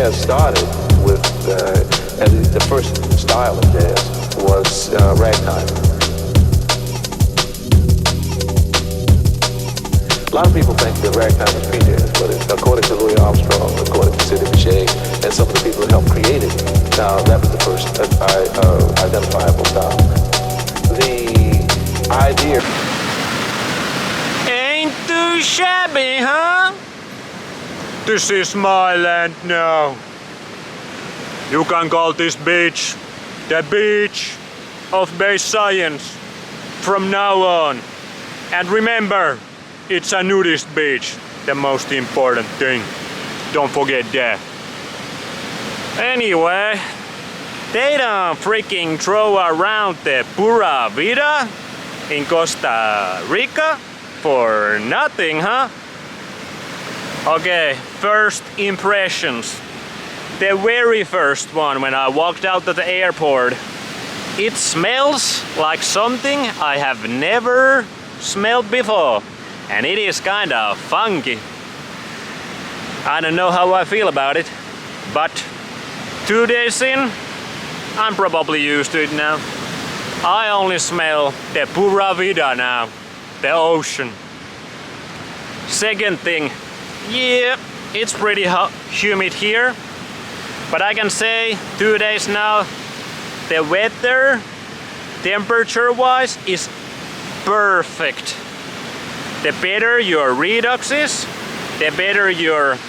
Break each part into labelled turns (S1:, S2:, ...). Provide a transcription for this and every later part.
S1: jazz started with, the first style of jazz was ragtime. A lot of people think that ragtime is pre-jazz, but according to Louis Armstrong, according to Sidney Bechet, and some of the people that helped create it, now that was the first identifiable style. The idea...
S2: Ain't too shabby, huh? This is my land now. You can call this beach the beach of base science from now on. And remember, it's a nudist beach, the most important thing. Don't forget that. Anyway, they don't freaking throw around the PURA VIDA in Costa Rica for nothing, huh? Okay, first impressions. The very first one, when I walked out to the airport, it smells like something I have never smelled before. And it is kind of funky. I don't know how I feel about it, but 2 days in, I'm probably used to it now. I only smell the PURA VIDA now, the ocean. Second thing, yeah, it's pretty humid here, but I can say 2 days now, the weather, temperature-wise, is perfect. The better your redox is, the better your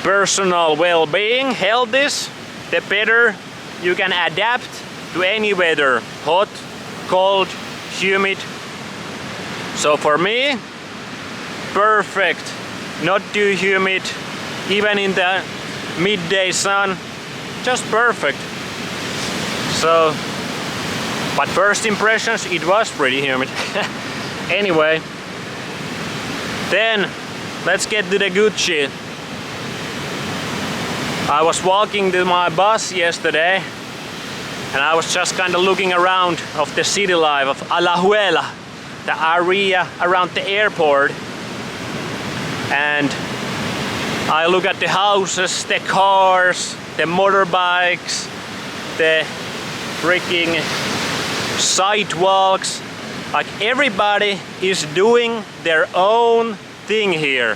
S2: personal well-being, health is, the better you can adapt to any weather, hot, cold, humid. So for me, perfect, not too humid, even in the midday sun, just perfect. So, but first impressions, it was pretty humid. Anyway, then let's get to the good shit. I was walking to my bus yesterday and I was just kind of looking around of the city life of Alajuela, the area around the airport, and I look at the houses, the cars, the motorbikes, the freaking sidewalks. Like everybody is doing their own thing here.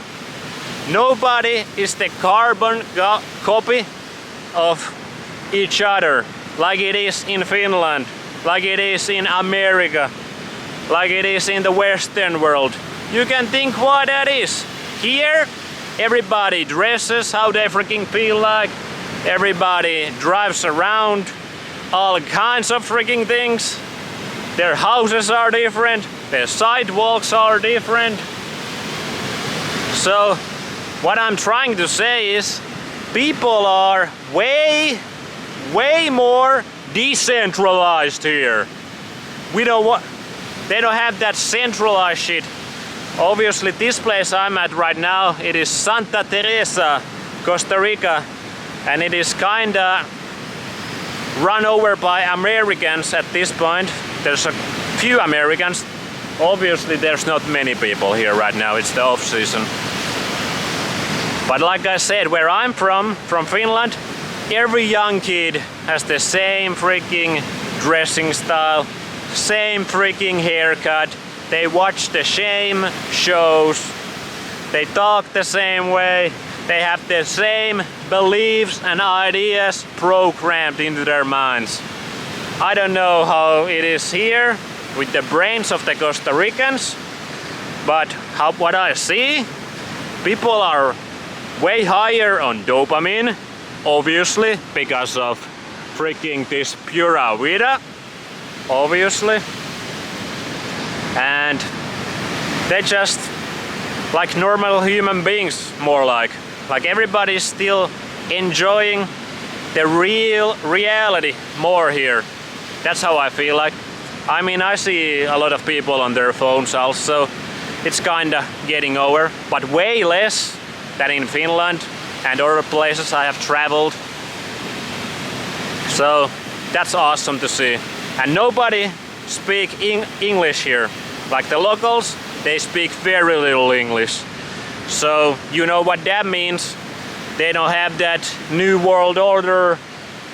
S2: Nobody is the carbon copy of each other, like it is in Finland, like it is in America, like it is in the Western world. You can think what that is. Here, everybody dresses how they freaking feel like. Everybody drives around all kinds of freaking things. Their houses are different, their sidewalks are different. So, what I'm trying to say is, people are way more decentralized here. They don't have that centralized shit. Obviously, this place I'm at right now, it is Santa Teresa, Costa Rica, and it is kinda run over by Americans at this point. There's a few Americans. Obviously, there's not many people here right now. It's the off season. But like I said, where I'm from Finland, every young kid has the same freaking dressing style, same freaking haircut. They watch the same shows. They talk the same way. They have the same beliefs and ideas programmed into their minds. I don't know how it is here with the brains of the Costa Ricans, but what I see, people are way higher on dopamine, obviously, because of freaking this PURA VIDA, obviously. And they're just like normal human beings, more like everybody's still enjoying the reality more here. That's how I feel like. I mean, I see a lot of people on their phones also. It's kinda getting over, but way less than in Finland and other places I have traveled. So that's awesome to see. And nobody speak English here. Like the locals, they speak very little English. So you know what that means. They don't have that New World Order,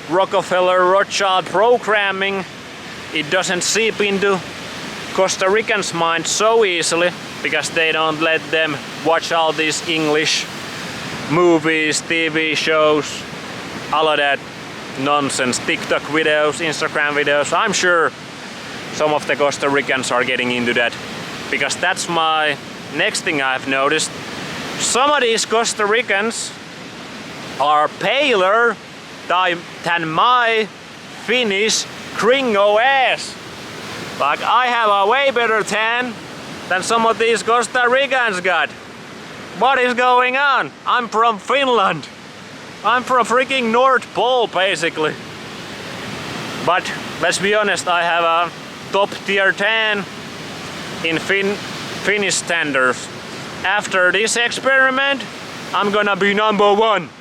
S2: Rockefeller, Rothschild programming. It doesn't seep into Costa Ricans' mind so easily because they don't let them watch all these English movies, TV shows, all of that nonsense, TikTok videos, Instagram videos. I'm sure some of the Costa Ricans are getting into that because that's my next thing I've noticed. Some of these Costa Ricans are paler than my Finnish gringo ass. Like I have a way better tan than some of these Costa Ricans got. What is going on? I'm from Finland. I'm from freaking North Pole basically. But let's be honest, I have a top tier tan in Finnish standards. After this experiment, I'm gonna be number one.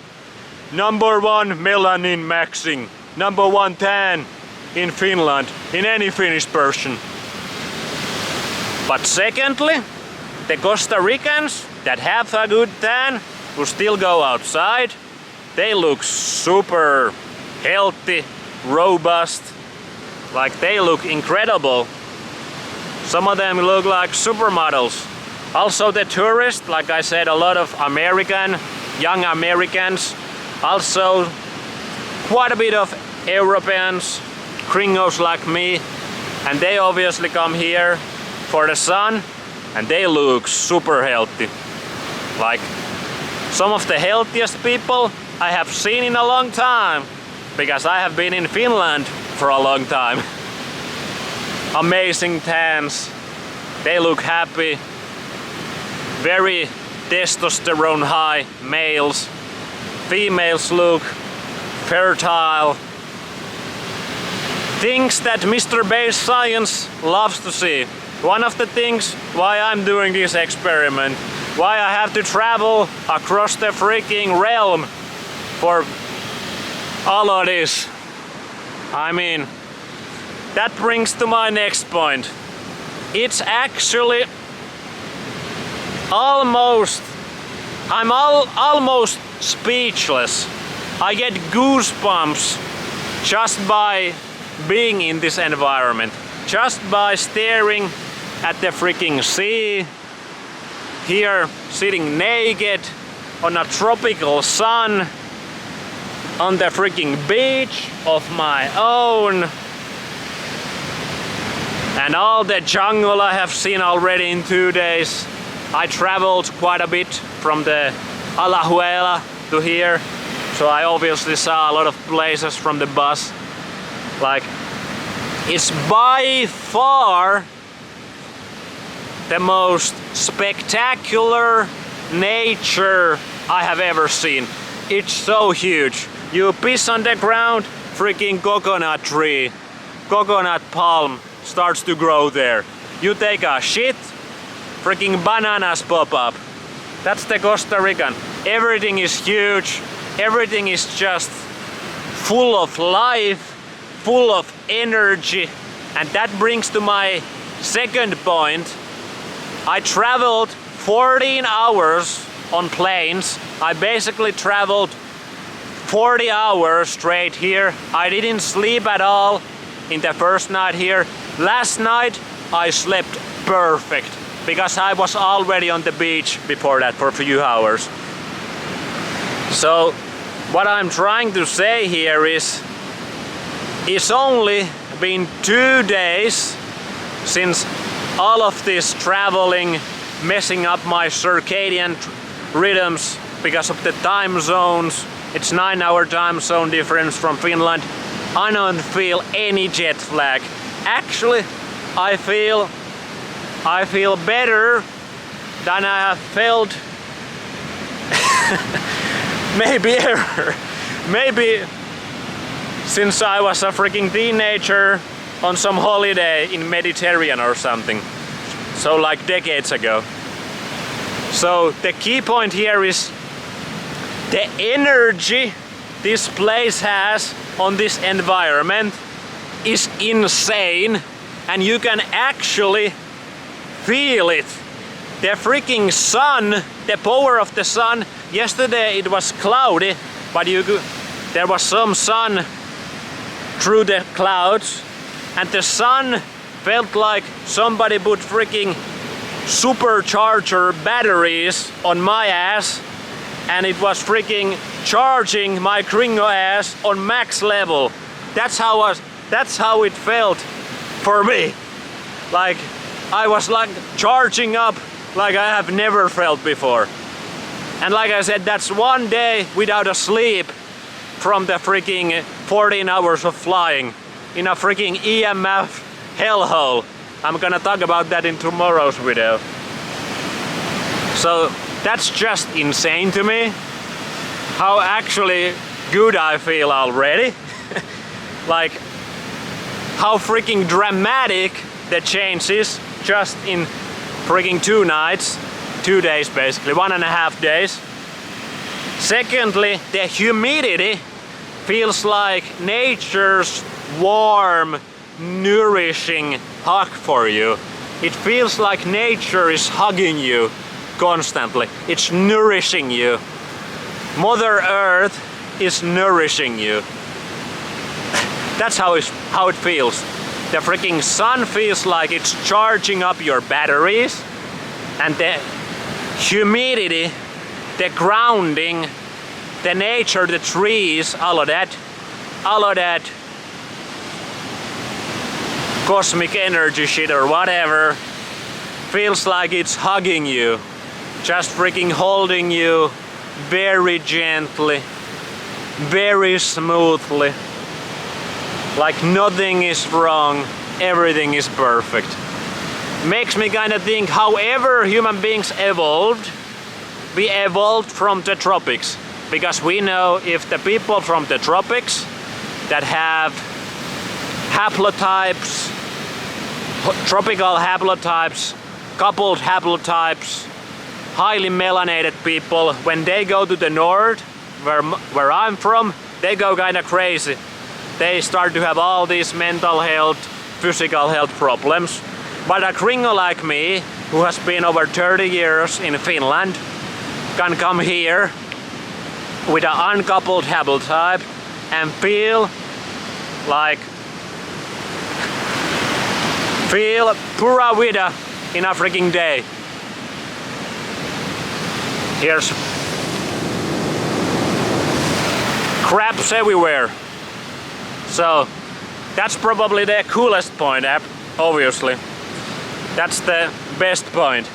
S2: Number one melanin maxing. Number one tan in Finland, in any Finnish person. But secondly, the Costa Ricans that have a good tan, who still go outside, they look super healthy, robust, like they look incredible. Some of them look like supermodels. Also the tourists, like I said, a lot of young Americans, also quite a bit of Europeans, gringos like me, and they obviously come here for the sun and they look super healthy. Like some of the healthiest people I have seen in a long time because I have been in Finland for a long time. Amazing tans, they look happy, very testosterone high males. Females look fertile. Things that Mr. Base Science loves to see. One of the things why I'm doing this experiment, why I have to travel across the freaking realm for all of this. I mean, that brings to my next point. It's actually I'm almost speechless. I get goosebumps just by being in this environment, just by staring at the freaking sea, here sitting naked on a tropical sun, on the freaking beach of my own, and all the jungle I have seen already in 2 days. I traveled quite a bit from the Alajuela to here, so I obviously saw a lot of places from the bus. Like, it's by far the most spectacular nature I have ever seen. It's so huge. You piss on the ground, freaking coconut tree, coconut palm starts to grow there. You take a shit, freaking bananas pop up. That's the Costa Rican. Everything is huge, everything is just full of life, full of energy. And that brings to my second point. I traveled 14 hours on planes. I basically traveled 40 hours straight here. I didn't sleep at all in the first night here. Last night I slept perfect because I was already on the beach before that for a few hours. So what I'm trying to say here is it's only been 2 days since all of this traveling, messing up my circadian rhythms because of the time zones. It's 9-hour time zone difference from Finland. I don't feel any jet lag. Actually, I feel better than I have felt maybe ever. Maybe since I was a freaking teenager on some holiday in Mediterranean or something. So like decades ago. So the key point here is the energy this place has on this environment is insane, and you can actually feel it. The freaking sun, the power of the sun yesterday it was cloudy, but there was some sun through the clouds, and the sun felt like somebody put freaking supercharger batteries on my ass, and it was freaking charging my gringo ass on max level. That's how it felt for me. Like I was like charging up like I have never felt before. And like I said, that's one day without a sleep from the freaking 14 hours of flying in a freaking EMF hellhole. I'm gonna talk about that in tomorrow's video. So that's just insane to me, how actually good I feel already. Like how freaking dramatic the change is just in freaking 2 nights, 2 days basically, 1.5 days. Secondly, the humidity feels like nature's warm, nourishing hug for you. It feels like nature is hugging you constantly. It's nourishing you. Mother Earth is nourishing you. That's how it feels. The freaking sun feels like it's charging up your batteries, and the humidity, the grounding, the nature, the trees, all of that cosmic energy shit or whatever feels like it's hugging you, just freaking holding you very gently, very smoothly, like nothing is wrong, everything is perfect. Makes me kind of think, however human beings evolved, we evolved from the tropics, because we know if the people from the tropics that have haplotypes, tropical haplotypes, coupled haplotypes, highly melanated people, when they go to the north, where I'm from, they go kind of crazy. They start to have all these mental health, physical health problems. But a gringo like me, who has been over 30 years in Finland, can come here with an uncoupled haplotype and feel PURA VIDA in a freaking day. Here's crabs everywhere. So that's probably the coolest point, obviously. That's the best point.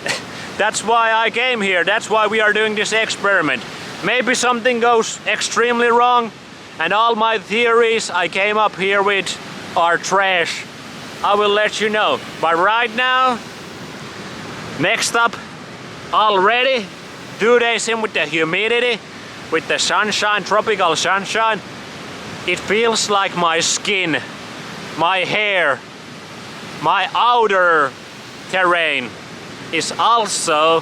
S2: That's why I came here. That's why we are doing this experiment. Maybe something goes extremely wrong and all my theories I came up here with are trash. I will let you know. But right now, next up, already 2 days in with the humidity, with the sunshine, tropical sunshine, it feels like my skin, my hair, my outer terrain is also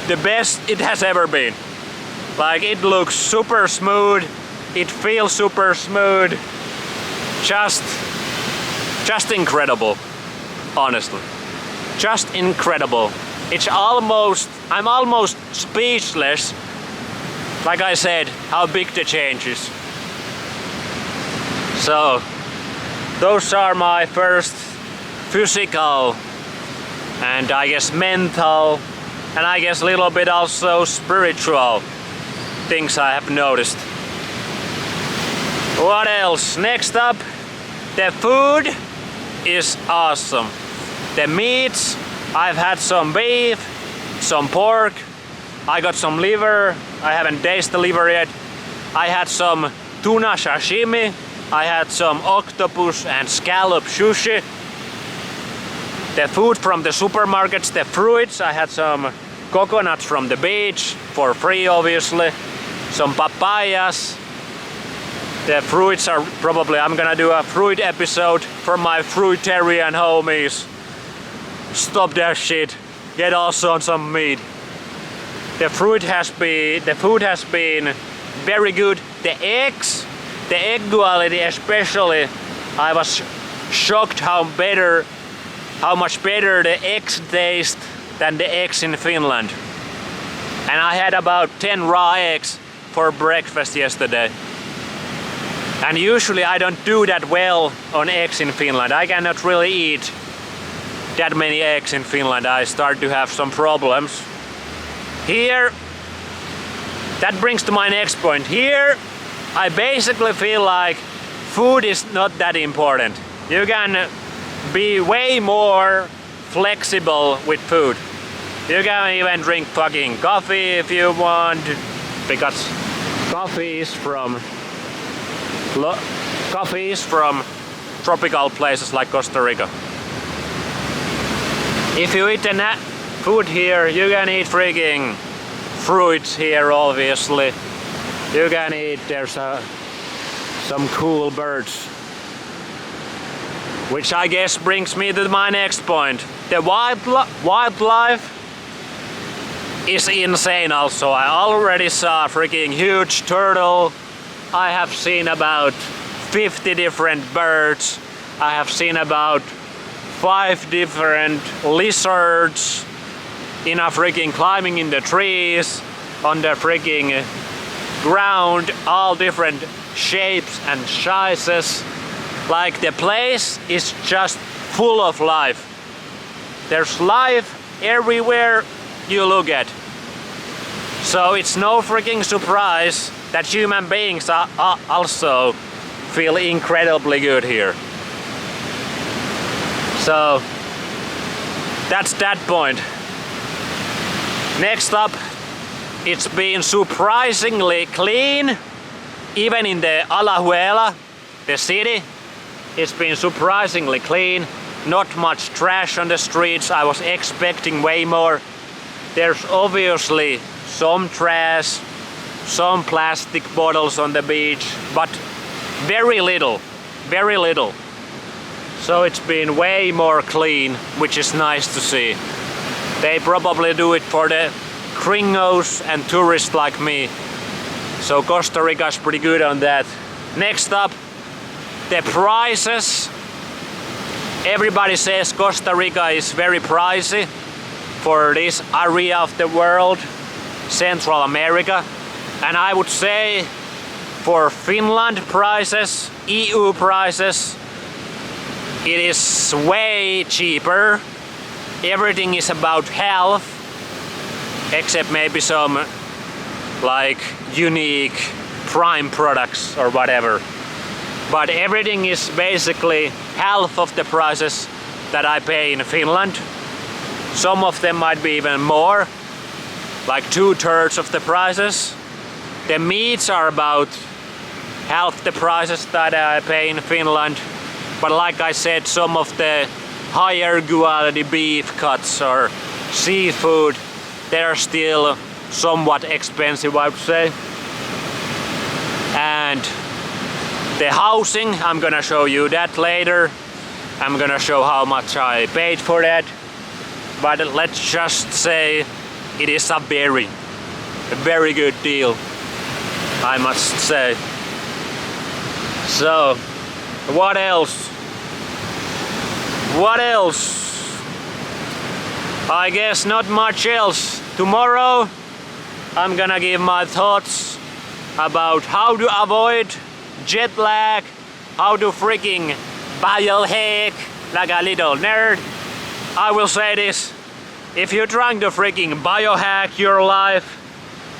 S2: the best it has ever been. Like it looks super smooth, it feels super smooth, just incredible, honestly. Just incredible. I'm almost speechless, like I said, how big the change is. So, those are my first physical and I guess mental and I guess a little bit also spiritual things I have noticed. What else? Next up, the food is awesome. The meats, I've had some beef, some pork, I got some liver, I haven't tasted the liver yet. I had some tuna sashimi, I had some octopus and scallop sushi. The food from the supermarkets, the fruits, I had some coconuts from the beach, for free obviously. Some papayas. The fruits are probably, I'm gonna do a fruit episode for my fruitarian homies. Stop that shit. Get also on some meat. The food has been very good. The eggs, the egg quality especially, I was shocked how much better the eggs taste than the eggs in Finland. And I had about 10 raw eggs for breakfast yesterday. And usually I don't do that well on eggs in Finland. I cannot really eat that many eggs in Finland. I start to have some problems. Here, that brings to my next point. Here, I basically feel like food is not that important. You can be way more flexible with food. You can even drink fucking coffee if you want, because coffee is from tropical places like Costa Rica. If you eat the food here, you can eat freaking fruits here, obviously. You can eat, there's some cool birds. Which I guess brings me to my next point. The wildlife is insane also. I already saw a freaking huge turtle. I have seen about 50 different birds. I have seen about 5 different lizards in a freaking climbing in the trees, on the freaking ground, all different shapes and sizes. Like the place is just full of life. There's life everywhere you look at. So it's no freaking surprise that human beings also feel incredibly good here. So that's that point. Next up, it's been surprisingly clean, even in the Alajuela, the city. It's been surprisingly clean, not much trash on the streets. I was expecting way more. There's obviously some trash, some plastic bottles on the beach, but very little, very little. So it's been way more clean, which is nice to see. They probably do it for the gringos and tourists like me. So Costa Rica is pretty good on that. Next up, the prices. Everybody says Costa Rica is very pricey for this area of the world, Central America. And I would say for Finland prices, EU prices, it is way cheaper. Everything is about half, except maybe some like unique prime products or whatever. But everything is basically half of the prices that I pay in Finland. Some of them might be even more, like 2/3 of the prices. The meats are about half the prices that I pay in Finland. But like I said, some of the higher quality beef cuts or seafood, they're still somewhat expensive, I would say. And the housing, I'm gonna show you that later. I'm gonna show how much I paid for that. But let's just say it is a very good deal, I must say. So, what else? What else? I guess not much else. Tomorrow I'm gonna give my thoughts about how to avoid jet lag, how to freaking biohack like a little nerd. I will say this: if you're trying to freaking biohack your life,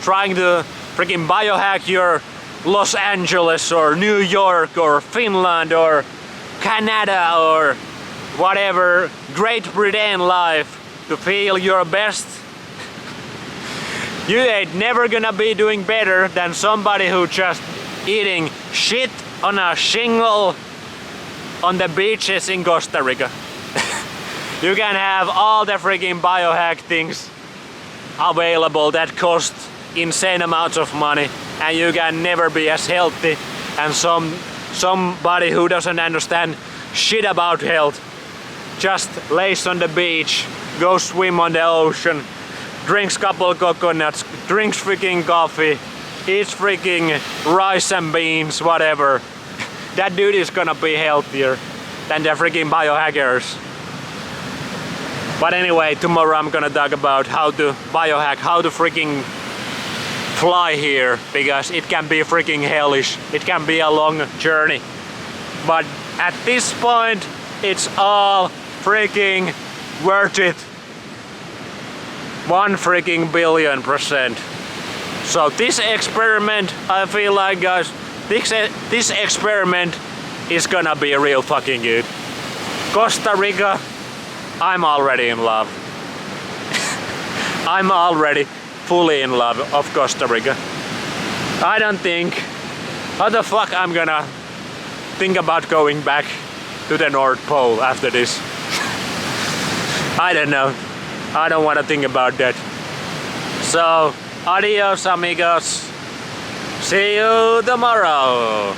S2: trying to freaking biohack your Los Angeles or New York or Finland or Canada or whatever Great Britain life to feel your best, you ain't never gonna be doing better than somebody who just eating shit on a shingle on the beaches in Costa Rica. You can have all the freaking biohack things available that cost insane amounts of money, and you can never be as healthy and somebody who doesn't understand shit about health just lays on the beach, goes swim on the ocean, drinks couple coconuts, drinks freaking coffee, eats freaking rice and beans, whatever. That dude is gonna be healthier than the freaking biohackers. But anyway, tomorrow I'm gonna talk about how to biohack, how to freaking fly here because it can be freaking hellish. It can be a long journey. But at this point, it's all freaking worth it. 1 freaking billion%. So this experiment, I feel like, guys, this experiment is gonna be real fucking good. Costa Rica, I'm already in love. I'm already fully in love of Costa Rica. I don't think, how the fuck I'm gonna think about going back to the North Pole after this. I don't know. I don't want to think about that. So, adios amigos. See you tomorrow.